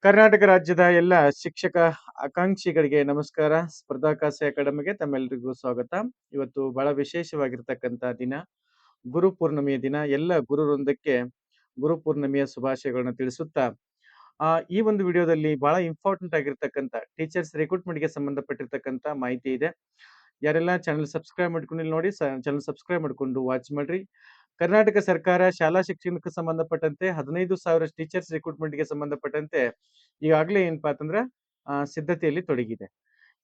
ಕರ್ನಾಟಕ ರಾಜ್ಯದ ಎಲ್ಲ ಶಿಕ್ಷಕ ಆಕಾಂಕ್ಷಿಗಳಿಗೆ ನಮಸ್ಕಾರ. ಸ್ಪರ್ಧಾಕಾಶ ಅಕಾಡೆಮಿಗೆ ತಮ್ಮೆಲ್ಲರಿಗೂ ಸ್ವಾಗತ. ಇವತ್ತು ಬಹಳ ವಿಶೇಷವಾಗಿರ್ತಕ್ಕಂಥ ದಿನ, ಗುರು ಪೂರ್ಣಿಮೆಯ ದಿನ. ಎಲ್ಲ ಗುರು ವೃಂದಕ್ಕೆ ಗುರು ಪೂರ್ಣಿಮೆಯ ಶುಭಾಶಯಗಳನ್ನ ತಿಳಿಸುತ್ತಾ, ಈ ಒಂದು ವಿಡಿಯೋದಲ್ಲಿ ಬಹಳ ಇಂಪಾರ್ಟೆಂಟ್ ಆಗಿರ್ತಕ್ಕಂಥ ಟೀಚರ್ಸ್ ರಿಕ್ರೂಟ್ಮೆಂಟ್‌ಗೆ ಸಂಬಂಧಪಟ್ಟಿರ್ತಕ್ಕಂಥ ಮಾಹಿತಿ ಇದೆ. ಯಾರೆಲ್ಲ ಚಾನೆಲ್ ಸಬ್ಸ್ಕ್ರೈಬ್ ಮಾಡ್ಕೊಂಡಿಲ್ಲ ನೋಡಿ, ಚಾನೆಲ್ ಸಬ್ಸ್ಕ್ರೈಬ್ ಮಾಡ್ಕೊಂಡು ವಾಚ್ ಮಾಡ್ರಿ. ಕರ್ನಾಟಕ ಸರ್ಕಾರ ಶಾಲಾ ಶಿಕ್ಷಣಕ್ಕೆ ಸಂಬಂಧಪಟ್ಟಂತೆ 15,000 ಟೀಚರ್ಸ್ ರಿಕ್ರೂಟ್ಮೆಂಟ್‌ಗೆ ಸಂಬಂಧಪಟ್ಟಂತೆ ಈಗಾಗಲೇ ಏನಪ್ಪಾ ಅಂತಂದ್ರೆ ಸಿದ್ಧತೆಯಲ್ಲಿ ತೊಡಗಿದೆ.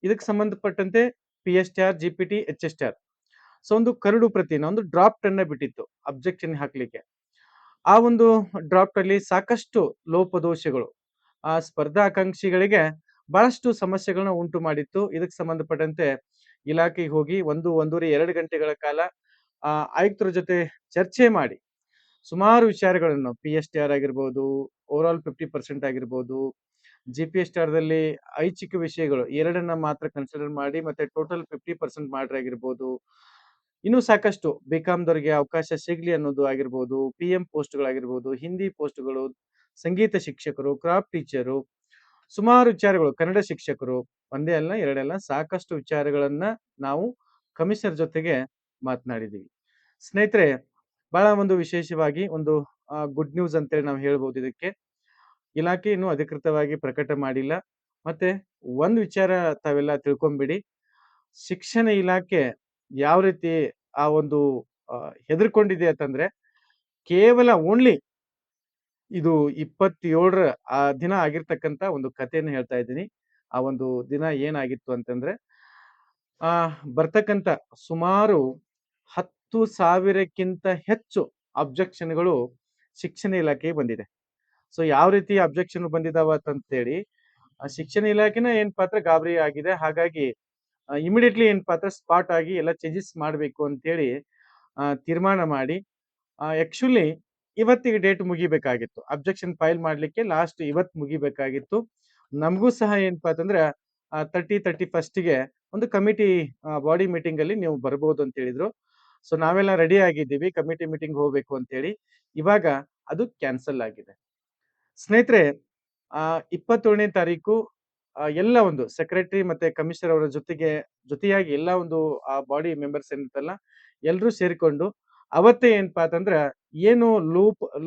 ಇದಕ್ಕೆ ಸಂಬಂಧಪಟ್ಟಂತೆ PSTR, GPT, HSTR ಸೊ ಒಂದು ಕರಡು ಪ್ರತಿನ ಒಂದು ಡ್ರಾಫ್ಟ್ ಅನ್ನ ಬಿಟ್ಟಿತ್ತು ಅಬ್ಜೆಕ್ಷನ್ ಹಾಕ್ಲಿಕ್ಕೆ. ಆ ಒಂದು ಡ್ರಾಫ್ಟ್ ಅಲ್ಲಿ ಸಾಕಷ್ಟು ಲೋಪದೋಷಗಳು ಆ ಸ್ಪರ್ಧಾಕಾಂಕ್ಷಿಗಳಿಗೆ ಬಹಳಷ್ಟು ಸಮಸ್ಯೆಗಳನ್ನ ಉಂಟು ಮಾಡಿತ್ತು. ಇದಕ್ಕೆ ಸಂಬಂಧಪಟ್ಟಂತೆ ಇಲಾಖೆಗೆ ಹೋಗಿ ಒಂದೂವರೆ 2 ಗಂಟೆಗಳ ಕಾಲ ಆಯುಕ್ತರ ಜೊತೆ ಚರ್ಚೆ ಮಾಡಿ ಸುಮಾರು ವಿಚಾರಗಳನ್ನು PSTR ಆಗಿರ್ಬೋದು, ಓವರ್ 50% ಆಗಿರ್ಬೋದು, GPSTR ದಲ್ಲಿ ಐಚ್ಛಿಕ ವಿಷಯಗಳು ಎರಡನ್ನ ಮಾತ್ರ ಕನ್ಸಿಡರ್ ಮಾಡಿ ಮತ್ತೆ ಟೋಟಲ್ 50% ಮಾಡ್ರಿ ಆಗಿರ್ಬೋದು. ಇನ್ನು ಸಾಕಷ್ಟು ಬಿಕಾಮ್ದವರಿಗೆ ಅವಕಾಶ ಸಿಗ್ಲಿ ಅನ್ನೋದು ಆಗಿರ್ಬೋದು, PM ಪೋಸ್ಟ್‌ಗಳಾಗಿರ್ಬೋದು, ಹಿಂದಿ ಪೋಸ್ಟ್‌ಗಳು, ಸಂಗೀತ ಶಿಕ್ಷಕರು, ಕ್ರಾಫ್ಟ್ ಟೀಚರು, ಸುಮಾರು ವಿಚಾರಗಳು, ಕನ್ನಡ ಶಿಕ್ಷಕರು, ಒಂದೇ ಅಲ್ಲ ಎರಡಲ್ಲ ಸಾಕಷ್ಟು ವಿಚಾರಗಳನ್ನ ನಾವು ಕಮಿಷನರ್ ಜೊತೆಗೆ ಮಾತನಾಡಿದ್ದೀವಿ. ಸ್ನೇಹಿತರೆ, ಬಹಳ ಒಂದು ವಿಶೇಷವಾಗಿ ಒಂದು ಗುಡ್ ನ್ಯೂಸ್ ಅಂತೇಳಿ ನಾವು ಹೇಳ್ಬೋದು ಇದಕ್ಕೆ. ಇಲಾಖೆ ಇನ್ನೂ ಅಧಿಕೃತವಾಗಿ ಪ್ರಕಟ ಮಾಡಿಲ್ಲ. ಮತ್ತೆ ಒಂದು ವಿಚಾರ ತಾವೆಲ್ಲ ತಿಳ್ಕೊಂಬಿಡಿ, ಶಿಕ್ಷಣ ಇಲಾಖೆ ಯಾವ ರೀತಿ ಆ ಒಂದು ಹೆದರ್ಕೊಂಡಿದೆ ಅಂತಂದ್ರೆ, ಕೇವಲ ಓನ್ಲಿ ಇದು 27ರ ಆ ದಿನ ಆಗಿರ್ತಕ್ಕಂಥ ಒಂದು ಕಥೆಯನ್ನು ಹೇಳ್ತಾ ಇದ್ದೀನಿ. ಆ ಒಂದು ದಿನ ಏನಾಗಿತ್ತು ಅಂತಂದ್ರೆ, ಬರ್ತಕ್ಕಂಥ ಸುಮಾರು 10,000ಕ್ಕಿಂತ ಹೆಚ್ಚು ಅಬ್ಜೆಕ್ಷನ್‌ಗಳು ಶಿಕ್ಷಣ ಇಲಾಖೆಗೆ ಬಂದಿದೆ. ಸೊ ಯಾವ ರೀತಿ ಅಬ್ಜೆಕ್ಷನ್ ಬಂದಿದಾವ ಅಂತೇಳಿ ಶಿಕ್ಷಣ ಇಲಾಖೆನ ಏನ್ ಪಾತ್ರ ಗಾಬರಿ ಆಗಿದೆ. ಹಾಗಾಗಿ ಇಮಿಡಿಯೇಟ್ಲಿ ಏನ್ ಪಾತ್ರ ಸ್ಪಾಟ್ ಆಗಿ ಎಲ್ಲ ಚೇಂಜಸ್ ಮಾಡಬೇಕು ಅಂತೇಳಿ ತೀರ್ಮಾನ ಮಾಡಿ ಆಕ್ಚುಲಿ ಇವತ್ತಿಗೆ ಡೇಟ್ ಮುಗಿಬೇಕಾಗಿತ್ತು. ಅಬ್ಜೆಕ್ಷನ್ ಫೈಲ್ ಮಾಡ್ಲಿಕ್ಕೆ ಲಾಸ್ಟ್ ಇವತ್ತು ಮುಗಿಬೇಕಾಗಿತ್ತು. ನಮಗೂ ಸಹ ಏನಪ್ಪಾ ಅಂತಂದ್ರೆ 31ಗೆ ಒಂದು ಕಮಿಟಿ ಬಾಡಿ ಮೀಟಿಂಗ್ ಅಲ್ಲಿ ನೀವು ಬರ್ಬೋದು ಅಂತ ಹೇಳಿದ್ರು. ಸೊ ನಾವೆಲ್ಲ ರೆಡಿ ಆಗಿದ್ದೀವಿ ಕಮಿಟಿ ಮೀಟಿಂಗ್ ಹೋಗ್ಬೇಕು ಅಂತೇಳಿ. ಇವಾಗ ಅದು ಕ್ಯಾನ್ಸಲ್ ಆಗಿದೆ. ಸ್ನೇಹಿತರೆ, 27ನೇ ತಾರೀಕು ಎಲ್ಲ ಒಂದು ಸೆಕ್ರೆಟರಿ ಮತ್ತೆ ಕಮಿಷನರ್ ಅವರ ಜೊತೆಯಾಗಿ ಎಲ್ಲ ಒಂದು ಆ ಬಾಡಿ ಮೆಂಬರ್ಸ್ ಏನಿರ್ತಲ್ಲ ಎಲ್ರೂ ಸೇರಿಕೊಂಡು ಅವತ್ತೇ ಏನಪ್ಪಾ ಅಂತಂದ್ರ ಏನು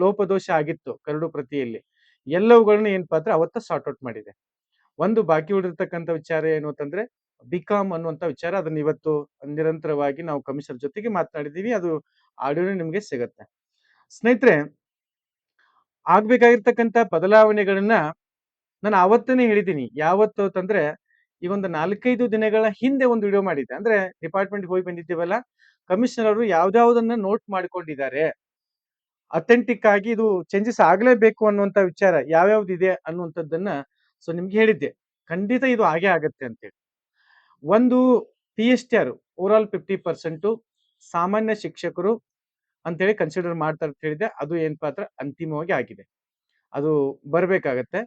ಲೋಪದೋಷ ಆಗಿತ್ತು ಕರಡು ಪ್ರತಿಯಲ್ಲಿ ಎಲ್ಲವುಗಳನ್ನ ಏನಪ್ಪಾ ಅಂದ್ರೆ ಅವತ್ತ ಸಾರ್ಟ್ ಔಟ್ ಮಾಡಿದೆ. ಒಂದು ಬಾಕಿ ಉಳಿದಿರ್ತಕ್ಕಂಥ ವಿಚಾರ ಏನು ಅಂತಂದ್ರೆ ಬಿಕಾಮ್ ಅನ್ನುವಂತ ವಿಚಾರ. ಅದನ್ನ ಇವತ್ತು ನಿರಂತರವಾಗಿ ನಾವು ಕಮಿಷನರ್ ಜೊತೆಗೆ ಮಾತನಾಡಿದೀವಿ. ಅದು ಆಡಿಯೋ ನಿಮ್ಗೆ ಸಿಗತ್ತೆ. ಸ್ನೇಹಿತರೆ, ಆಗ್ಬೇಕಾಗಿರ್ತಕ್ಕಂಥ ಬದಲಾವಣೆಗಳನ್ನ ನಾನು ಅವತ್ತನೇ ಹೇಳಿದ್ದೀನಿ. ಯಾವತ್ತು ಅಂತಂದ್ರೆ ಈ ಒಂದು 4-5 ದಿನಗಳ ಹಿಂದೆ ಒಂದು ವಿಡಿಯೋ ಮಾಡಿದ್ದೆ. ಅಂದ್ರೆ ಡಿಪಾರ್ಟ್ಮೆಂಟ್‌ಗೆ ಹೋಗಿ ಬಂದಿದ್ದೀವಲ್ಲ, ಕಮಿಷನರ್ ಅವರು ಯಾವ್ದಾವುದನ್ನ ನೋಟ್ ಮಾಡ್ಕೊಂಡಿದ್ದಾರೆ, ಅಥೆಂಟಿಕ್ ಆಗಿ ಇದು ಚೇಂಜಸ್ ಆಗ್ಲೇಬೇಕು ಅನ್ನುವಂತ ವಿಚಾರ ಯಾವ್ಯಾವ್ದಿದೆ ಅನ್ನುವಂಥದ್ದನ್ನ ಸೊ ನಿಮ್ಗೆ ಹೇಳಿದ್ದೆ. ಖಂಡಿತ ಇದು ಆಗೇ ಆಗತ್ತೆ ಅಂತೇಳಿ. ಒಂದು PSTR ಓವರ್ 50% ಸಾಮಾನ್ಯ ಶಿಕ್ಷಕರು ಅಂತೇಳಿ ಕನ್ಸಿಡರ್ ಮಾಡ್ತಾರೆ ಅಂತ ಹೇಳಿದೆ. ಅದು ಏನ್ ಪಾತ್ರ ಅಂತಿಮವಾಗಿ ಆಗಿದೆ. ಅದು ಬರ್ಬೇಕಾಗತ್ತೆ.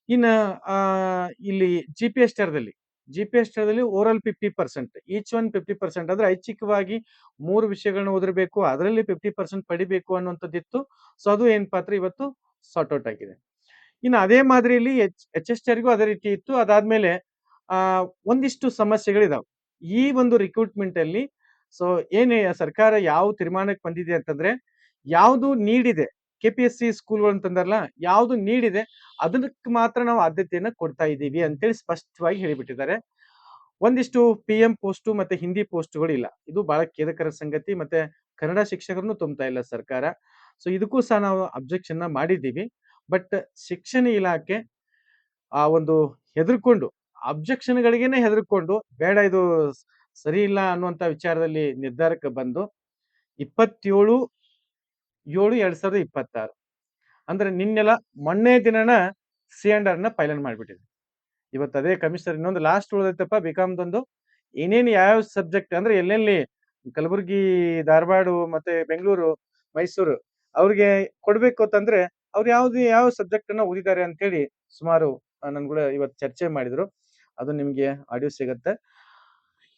ಇನ್ನ ಇಲ್ಲಿ GPSTR ದಲ್ಲಿ ಓವರ್ 50% ಈಚ್ ಒನ್ 50% ಅಂದ್ರೆ ಐಚ್ಛಿಕವಾಗಿ 3 ವಿಷಯಗಳನ್ನ ಓದಿರ್ಬೇಕು, ಅದರಲ್ಲಿ 50% ಪಡಿಬೇಕು ಅನ್ನುವಂಥದ್ದಿತ್ತು. ಸೊ ಅದು ಏನ್ ಪಾತ್ರ ಇವತ್ತು ಸಾರ್ಟ್ ಔಟ್ ಆಗಿದೆ. ಇನ್ನು ಅದೇ ಮಾದರಿಯಲ್ಲಿ HSTRಗೂ ಅದೇ ರೀತಿ ಇತ್ತು. ಅದಾದ್ಮೇಲೆ ಒಂದಿಷ್ಟು ಸಮಸ್ಯೆಗಳಿದಾವೆ ಈ ಒಂದು ರಿಕ್ರೂಟ್ಮೆಂಟ್ ಅಲ್ಲಿ. ಸೊ ಏನೇ ಸರ್ಕಾರ ಯಾವ ತೀರ್ಮಾನಕ್ಕೆ ಬಂದಿದೆ ಅಂತಂದ್ರೆ, ಯಾವುದು ನೀಡಿದೆ KPSC ಸ್ಕೂಲ್ಗಳು ಅಂತಂದಾರಲ್ಲ, ಯಾವುದು ನೀಡಿದೆ ಅದಕ್ಕೆ ಮಾತ್ರ ನಾವು ಆದ್ಯತೆಯನ್ನ ಕೊಡ್ತಾ ಇದ್ದೀವಿ ಅಂತೇಳಿ ಸ್ಪಷ್ಟವಾಗಿ ಹೇಳಿಬಿಟ್ಟಿದ್ದಾರೆ. ಒಂದಿಷ್ಟು PM ಪೋಸ್ಟ್ ಮತ್ತೆ ಹಿಂದಿ ಪೋಸ್ಟ್ಗಳು ಇಲ್ಲ. ಇದು ಬಹಳ ಖೇದಕರ ಸಂಗತಿ. ಮತ್ತೆ ಕನ್ನಡ ಶಿಕ್ಷಕರನ್ನು ತುಂಬ್ತಾ ಇಲ್ಲ ಸರ್ಕಾರ. ಸೊ ಇದಕ್ಕೂ ಸಹ ನಾವು ಅಬ್ಜೆಕ್ಷನ್ ಮಾಡಿದ್ದೀವಿ. ಬಟ್ ಶಿಕ್ಷಣ ಇಲಾಖೆ ಆ ಒಂದು ಹೆದರ್ಕೊಂಡು ಅಬ್ಜೆಕ್ಷನ್ಗಳಿಗೇನೆ ಹೆದರ್ಕೊಂಡು ಬೇಡ ಇದು ಸರಿ ಇಲ್ಲ ಅನ್ನುವಂತ ವಿಚಾರದಲ್ಲಿ ನಿರ್ಧಾರಕ್ಕೆ ಬಂದು 27/7/2026 ಅಂದ್ರೆ ನಿನ್ನೆಲ್ಲ ಮೊನ್ನೆ ದಿನನ C&R ನ ಫೈನಲ್ ಮಾಡ್ಬಿಟ್ಟಿದೆ. ಇವತ್ತು ಅದೇ ಕಮಿಷನರ್ ಇನ್ನೊಂದು ಲಾಸ್ಟ್ ಉಳಿದೈತಪ್ಪ ಬಿಕಾಮ್ದೊಂದು. ಏನೇನು ಯಾವ ಸಬ್ಜೆಕ್ಟ್ ಅಂದ್ರೆ ಎಲ್ಲೆಲ್ಲಿ ಕಲಬುರಗಿ, ಧಾರವಾಡ ಮತ್ತೆ ಬೆಂಗಳೂರು, ಮೈಸೂರು ಅವ್ರಿಗೆ ಕೊಡ್ಬೇಕು ಅಂತಂದ್ರೆ ಅವ್ರು ಯಾವ ಸಬ್ಜೆಕ್ಟ್ ಅನ್ನ ಓದಿದ್ದಾರೆ ಅಂತ ಹೇಳಿ ಸುಮಾರು ನನ್ ಕೂಡ ಇವತ್ತು ಚರ್ಚೆ ಮಾಡಿದ್ರು. ಅದು ನಿಮ್ಗೆ ಆಡಿಯೋ ಸಿಗತ್ತೆ.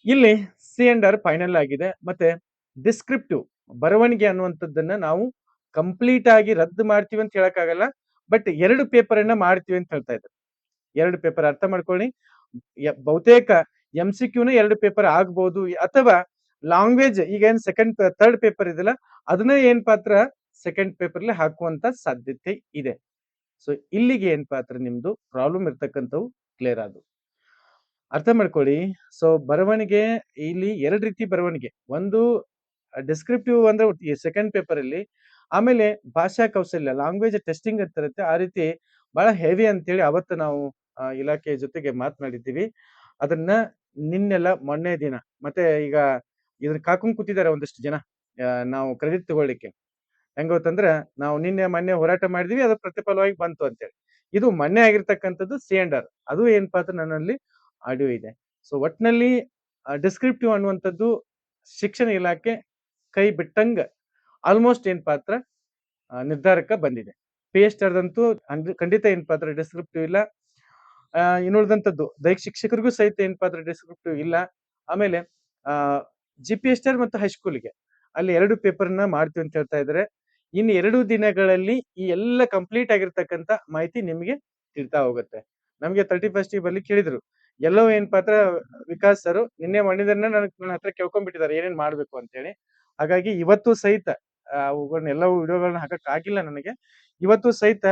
ಇಲ್ಲಿ C&R ಫೈನಲ್ ಆಗಿದೆ. ಮತ್ತೆ ಡಿಸ್ಕ್ರಿಪ್ಟಿವ್ ಬರವಣಿಗೆ ಅನ್ನುವಂಥದ್ದನ್ನ ನಾವು ಕಂಪ್ಲೀಟ್ ಆಗಿ ರದ್ದು ಮಾಡ್ತೀವಿ ಅಂತ ಹೇಳಕ್ಕಾಗಲ್ಲ. ಬಟ್ 2 ಪೇಪರ್ ಅನ್ನ ಮಾಡ್ತೀವಿ ಅಂತ ಹೇಳ್ತಾ ಇದ್ದಾರೆ. 2 ಪೇಪರ್ ಅರ್ಥ ಮಾಡ್ಕೊಳ್ಳಿ. ಬಹುತೇಕ MCQ ನ 2 ಪೇಪರ್ ಆಗ್ಬಹುದು, ಅಥವಾ ಲ್ಯಾಂಗ್ವೇಜ್ ಈಗ ಏನ್ ಥರ್ಡ್ ಪೇಪರ್ ಇದೆಯಲ್ಲ ಅದನ್ನ ಏನ್ ಪಾತ್ರ ಸೆಕೆಂಡ್ ಪೇಪರ್ ಅಲ್ಲಿ ಹಾಕುವಂತ ಸಾಧ್ಯತೆ ಇದೆ. ಸೊ ಇಲ್ಲಿಗೆ ಏನ್ ಪಾತ್ರ ನಿಮ್ದು ಪ್ರಾಬ್ಲಮ್ ಇರ್ತಕ್ಕಂಥವು ಕ್ಲಿಯರ್ ಆದವು. ಅರ್ಥ ಮಾಡ್ಕೊಳ್ಳಿ. ಸೊ ಬರವಣಿಗೆ ಇಲ್ಲಿ 2 ರೀತಿ ಬರವಣಿಗೆ. ಒಂದು ಡಿಸ್ಕ್ರಿಪ್ಟಿವ್ ಅಂದ್ರೆ ಈ ಸೆಕೆಂಡ್ ಪೇಪರ್ ಅಲ್ಲಿ, ಆಮೇಲೆ ಭಾಷಾ ಕೌಶಲ್ಯ ಲ್ಯಾಂಗ್ವೇಜ್ ಟೆಸ್ಟಿಂಗ್ ಅಂತ ಇರುತ್ತೆ. ಆ ರೀತಿ ಬಹಳ ಹೆವಿ ಅಂತೇಳಿ ಅವತ್ತು ನಾವು ಇಲಾಖೆ ಜೊತೆಗೆ ಮಾತನಾಡಿದ್ದೀವಿ. ಅದನ್ನ ನಿನ್ನೆಲ್ಲ ಮೊನ್ನೆ ದಿನ ಮತ್ತೆ ಈಗ ಇದನ್ನ ಕಾಕೊಂಡ್ ಕೂತಿದ್ದಾರೆ ಒಂದಿಷ್ಟು ಜನ ನಾವು ಕ್ರೆಡಿಟ್ ತಗೊಳ್ಳಿಕ್ಕೆ. ಹೆಂಗ್ ಗೊತ್ತಂದ್ರ ನಾವು ನಿನ್ನೆ ಮೊನ್ನೆ ಹೋರಾಟ ಮಾಡಿದ್ವಿ, ಅದು ಪ್ರತಿಫಲವಾಗಿ ಬಂತು ಅಂತೇಳಿ. ಇದು ಮೊನ್ನೆ ಆಗಿರ್ತಕ್ಕಂಥದ್ದು C&R. ಅದು ಏನಪ್ಪಾ ಅಂದ್ರೆ ನನ್ನಲ್ಲಿ ಆಡಿಯೋ ಇದೆ. ಸೊ ಒಟ್ನಲ್ಲಿ ಡಿಸ್ಕ್ರಿಪ್ಟಿವ್ ಅನ್ನುವಂಥದ್ದು ಶಿಕ್ಷಣ ಇಲಾಖೆ ಕೈ ಬಿಟ್ಟಂಗ ಆಲ್ಮೋಸ್ಟ್ ಏನ್ ಪಾತ್ರ ನಿರ್ಧಾರಕ್ಕೆ ಬಂದಿದೆ. PSR ದಂತೂ ಖಂಡಿತ ಏನ್ ಪಾತ್ರ ಡಿಸ್ಕ್ರಿಪ್ಟಿವ್ ಇಲ್ಲ. ಇನ್ನುಳಿದಂಥದ್ದು ದೈಹಿಕ ಶಿಕ್ಷಕರಿಗೂ ಸಹಿತ ಏನ್ ಪಾತ್ರ ಡಿಸ್ಕ್ರಿಪ್ಟಿವ್ ಇಲ್ಲ. ಆಮೇಲೆ GPSR ಮತ್ತು ಹೈಸ್ಕೂಲ್ಗೆ ಅಲ್ಲಿ 2 ಪೇಪರ್ನ ಮಾಡ್ತೀವಿ ಅಂತ ಹೇಳ್ತಾ ಇದ್ದಾರೆ. ಇನ್ನು 2 ದಿನಗಳಲ್ಲಿ ಈ ಎಲ್ಲ ಕಂಪ್ಲೀಟ್ ಆಗಿರ್ತಕ್ಕಂಥ ಮಾಹಿತಿ ನಿಮಗೆ ತಿಳಿತಾ ಹೋಗುತ್ತೆ. ನಮ್ಗೆ 31st ಬರ್ಲಿಕ್ಕೆ ಹೇಳಿದ್ರು. ಎಲ್ಲವೂ ಏನ್ ಪಾತ್ರ ವಿಕಾಸ್ ಸರ್ ನಿನ್ನೆ ಮೊನ್ನೆದನ್ನ ನನ್ನ ಹತ್ರ ಕೇಳ್ಕೊಂಡ್ಬಿಟ್ಟಿದ್ದಾರೆ ಏನೇನ್ ಮಾಡ್ಬೇಕು ಅಂತ ಹೇಳಿ. ಹಾಗಾಗಿ ಇವತ್ತು ಸಹಿತ ಅವುಗಳನ್ನೆಲ್ಲವೂ ವಿಡಿಯೋಗಳನ್ನ ಹಾಕಕ್ ಆಗಿಲ್ಲ ನನಗೆ. ಇವತ್ತು ಸಹಿತ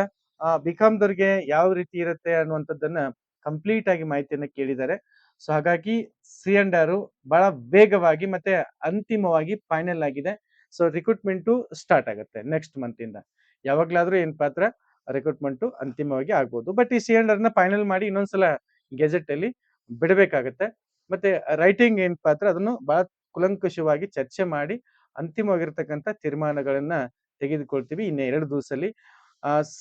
ಬಿಕಾಮ್ ದವ್ರಿಗೆ ಯಾವ ರೀತಿ ಇರುತ್ತೆ ಅನ್ನುವಂಥದ್ದನ್ನ ಕಂಪ್ಲೀಟ್ ಆಗಿ ಮಾಹಿತಿಯನ್ನ ಕೇಳಿದ್ದಾರೆ. ಸೊ ಹಾಗಾಗಿ C&R ಬಹಳ ವೇಗವಾಗಿ ಮತ್ತೆ ಅಂತಿಮವಾಗಿ ಫೈನಲ್ ಆಗಿದೆ. ಸೊ ರಿಕ್ರೂಟ್ಮೆಂಟ್ ಸ್ಟಾರ್ಟ್ ಆಗುತ್ತೆ ನೆಕ್ಸ್ಟ್ ಮಂತ್ ಇಂದ. ಯಾವಾಗ್ಲಾದ್ರೂ ಏನ್ ಪಾತ್ರ ರಿಕ್ರೂಟ್ಮೆಂಟ್ ಅಂತಿಮವಾಗಿ ಆಗ್ಬೋದು. ಬಟ್ ಈ C&R ನ ಫೈನಲ್ ಮಾಡಿ ಇನ್ನೊಂದ್ಸಲ ಗೆಜೆಟ್ ಅಲ್ಲಿ ಬಿಡಬೇಕಾಗತ್ತೆ. ಮತ್ತೆ ರೈಟಿಂಗ್ ಏನ್ ಪಾತ್ರ ಅದನ್ನು ಬಹಳ ಕುಲಂಕುಷವಾಗಿ ಚರ್ಚೆ ಮಾಡಿ ಅಂತಿಮವಾಗಿರ್ತಕ್ಕಂಥ ತೀರ್ಮಾನಗಳನ್ನ ತೆಗೆದುಕೊಳ್ತೀವಿ ಇನ್ನು 2 ದಿವಸದಲ್ಲಿ.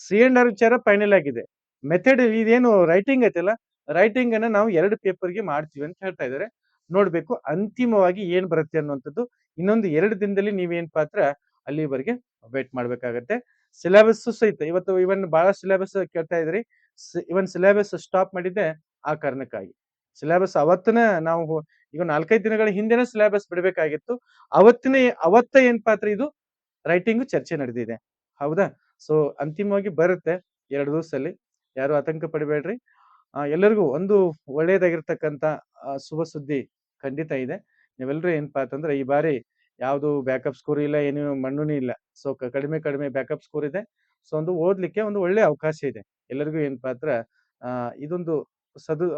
C&R ವಿಚಾರ ಫೈನಲ್ ಆಗಿದೆ. ಮೆಥಡ್ ಇದೇನು ರೈಟಿಂಗ್ ಐತಲ್ಲ, ರೈಟಿಂಗ್ ಅನ್ನ ನಾವು 2 ಪೇಪರ್ಗೆ ಮಾಡ್ತೀವಿ ಅಂತ ಹೇಳ್ತಾ ಇದ್ದಾರೆ. ನೋಡ್ಬೇಕು ಅಂತಿಮವಾಗಿ ಏನ್ ಬರುತ್ತೆ ಅನ್ನುವಂಥದ್ದು. ಇನ್ನೊಂದು 2 ದಿನದಲ್ಲಿ ನೀವೇನ್ ಪಾತ್ರ ಅಲ್ಲಿವರೆಗೆ ವೇಟ್ ಮಾಡ್ಬೇಕಾಗತ್ತೆ. ಸಿಲೆಬಸ್ ಸಹಿತ ಇವತ್ತು ಇವನ್ ಬಹಳ ಸಿಲೆಬಸ್ ಕೇಳ್ತಾ ಇದ್ರಿ. ಇವನ್ ಸಿಲೆಬಸ್ ಸ್ಟಾಪ್ ಮಾಡಿದ್ದೆ ಆ ಕಾರಣಕ್ಕಾಗಿ. ಸಿಲೆಬಸ್ ಅವತ್ತನ ನಾವು ಈಗ 4-5 ದಿನಗಳ ಹಿಂದೆನೇ ಸಿಲೆಬಸ್ ಬಿಡಬೇಕಾಗಿತ್ತು. ಅವತ್ತ ಏನ್ ಪಾತ್ರ ಇದು ರೈಟಿಂಗ್ ಚರ್ಚೆ ನಡೆದಿದೆ. ಹೌದಾ? ಸೊ ಅಂತಿಮವಾಗಿ ಬರುತ್ತೆ 2 ದಿವಸದಲ್ಲಿ. ಯಾರು ಆತಂಕ ಪಡಬೇಡ್ರಿ. ಎಲ್ಲರಿಗೂ ಒಂದು ಒಳ್ಳೆಯದಾಗಿರ್ತಕ್ಕಂಥ ಶುಭ ಸುದ್ದಿ ಖಂಡಿತ ಇದೆ. ನೀವೆಲ್ಲರೂ ಏನಪ್ಪಾ ಅಂತಂದ್ರೆ ಈ ಬಾರಿ ಯಾವುದು ಬ್ಯಾಕಪ್ ಸ್ಕೋರ್ ಇಲ್ಲ, ಏನು ಮಣ್ಣುನೇ ಇಲ್ಲ. ಸೊ ಕಡಿಮೆ ಬ್ಯಾಕಪ್ ಸ್ಕೋರ್ ಇದೆ. ಸೊ ಒಂದು ಓದ್ಲಿಕ್ಕೆ ಒಂದು ಒಳ್ಳೆ ಅವಕಾಶ ಇದೆ. ಎಲ್ಲರಿಗೂ ಏನಪ್ಪಾ ಅಂದ್ರ ಇದೊಂದು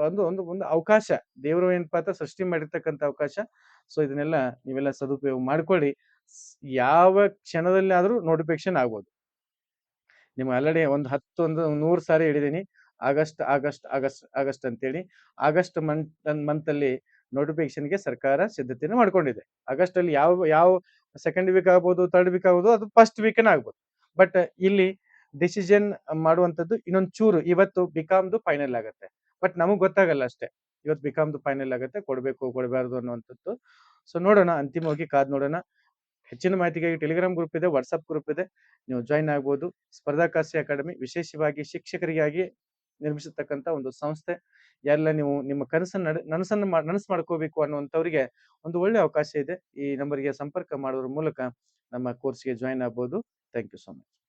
ಒಂದು ಒಂದು ಒಂದು ಅವಕಾಶ ದೇವರು ಏನಪ್ಪಾ ಅಂತ ಸೃಷ್ಟಿ ಮಾಡಿರ್ತಕ್ಕಂಥ ಅವಕಾಶ. ಸೊ ಇದನ್ನೆಲ್ಲ ನೀವೆಲ್ಲ ಸದುಪಯೋಗ ಮಾಡ್ಕೊಳ್ಳಿ. ಯಾವ ಕ್ಷಣದಲ್ಲಿ ಆದ್ರೂ ನೋಟಿಫಿಕೇಶನ್ ಆಗ್ಬೋದು. ನಿಮ್ಗೆ ಆಲ್ರೆಡಿ ಒಂದು 100 ಸಾರಿ ಹೇಳಿದೀನಿ. ಆಗಸ್ಟ್ ಅಂತೇಳಿ. ಆಗಸ್ಟ್ ಮಂತ್ ಅಲ್ಲಿ ನೋಟಿಫಿಕೇಶನ್ಗೆ ಸರ್ಕಾರ ಸಿದ್ಧತೆಯನ್ನು ಮಾಡ್ಕೊಂಡಿದೆ. ಆಗಸ್ಟ್ ಅಲ್ಲಿ ಯಾವ ಸೆಕೆಂಡ್ ವೀಕ್ ಆಗ್ಬೋದು, ಥರ್ಡ್ ವೀಕ್ ಆಗ್ಬೋದು, ಅದು ಫಸ್ಟ್ ವೀಕ್ ಆಗ್ಬೋದು. ಬಟ್ ಇಲ್ಲಿ ಡಿಸಿಷನ್ ಮಾಡುವಂತದ್ದು ಇನ್ನೊಂದ್ ಚೂರು ಇವತ್ತು ಬಿಕಾಮ್ದು ಫೈನಲ್ ಆಗುತ್ತೆ. ಬಟ್ ನಮಗ್ ಗೊತ್ತಾಗಲ್ಲ ಅಷ್ಟೇ. ಇವತ್ತು ಬಿಕಾಮ್ದು ಫೈನಲ್ ಆಗುತ್ತೆ, ಕೊಡ್ಬೇಕು ಕೊಡಬಾರ್ದು ಅನ್ನುವಂಥದ್ದು. ಸೊ ನೋಡೋಣ, ಅಂತಿಮವಾಗಿ ಕಾದ್ ನೋಡೋಣ. ಹೆಚ್ಚಿನ ಮಾಹಿತಿಗಾಗಿ ಟೆಲಿಗ್ರಾಮ್ ಗ್ರೂಪ್ ಇದೆ, ವಾಟ್ಸ್ಆಪ್ ಗ್ರೂಪ್ ಇದೆ, ನೀವು ಜಾಯಿನ್ ಆಗ್ಬೋದು. ಸ್ಪರ್ಧಾಕಾಸಿ ಅಕಾಡೆಮಿ ವಿಶೇಷವಾಗಿ ಶಿಕ್ಷಕರಿಗಾಗಿ ನಿರ್ಮಿಸತಕ್ಕಂತ ಒಂದು ಸಂಸ್ಥೆ. ಎಲ್ಲ ನೀವು ನಿಮ್ಮ ನನಸು ಮಾಡ್ಕೋಬೇಕು ಅನ್ನುವಂಥವ್ರಿಗೆ ಒಂದು ಒಳ್ಳೆ ಅವಕಾಶ ಇದೆ. ಈ ನಂಬರ್ಗೆ ಸಂಪರ್ಕ ಮಾಡೋದ್ರ ಮೂಲಕ ನಮ್ಮ ಕೋರ್ಸ್ಗೆ ಜಾಯಿನ್ ಆಗ್ಬೋದು. Thank you so much.